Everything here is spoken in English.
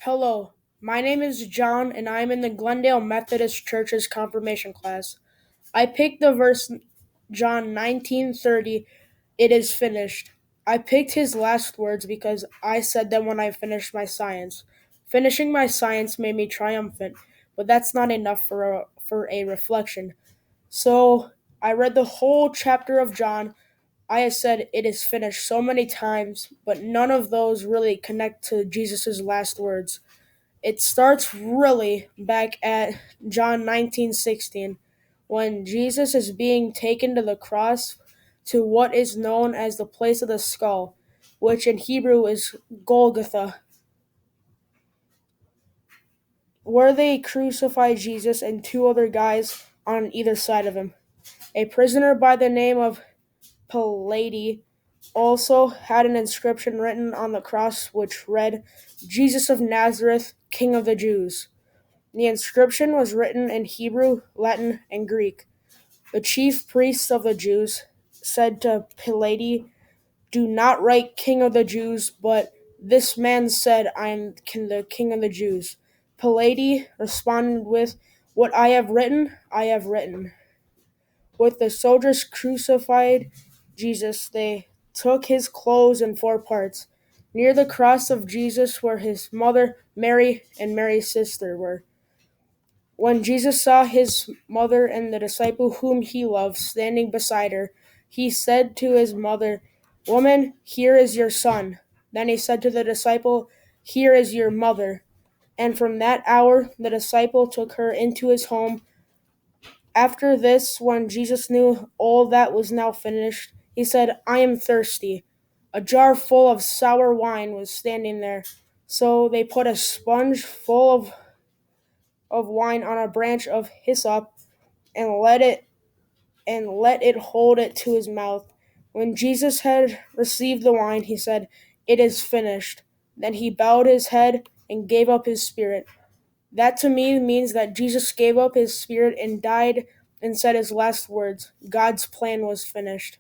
Hello, my name is John and I am in the Glendale Methodist Church's confirmation class. I picked the verse John 19:30, it is finished. I picked his last words because I said them when I finished my science. Finishing my science made me triumphant, but that's not enough for a reflection. So I read the whole chapter of John. I have said it is finished so many times, but none of those really connect to Jesus' last words. It starts really back at John 19:16 when Jesus is being taken to the cross to what is known as the place of the skull, which in Hebrew is Golgotha, where they crucified Jesus and two other guys on either side of him. A prisoner by the name of Pilate also had an inscription written on the cross which read, Jesus of Nazareth, King of the Jews. The inscription was written in Hebrew, Latin, and Greek. The chief priests of the Jews said to Pilate, do not write King of the Jews, but this man said, I am the King of the Jews. Pilate responded with, what I have written. With the soldiers crucified Jesus, they took his clothes in four parts. Near the cross of Jesus were his mother, Mary, and Mary's sister were. When Jesus saw his mother and the disciple whom he loved standing beside her, he said to his mother, woman, here is your son. Then he said to the disciple, here is your mother. And from that hour, the disciple took her into his home. After this, when Jesus knew all that was now finished, he said, I am thirsty. A jar full of sour wine was standing there. So they put a sponge full of wine on a branch of hyssop and let it hold it to his mouth. When Jesus had received the wine, he said, it is finished. Then he bowed his head and gave up his spirit. That to me means that Jesus gave up his spirit and died and said his last words. God's plan was finished.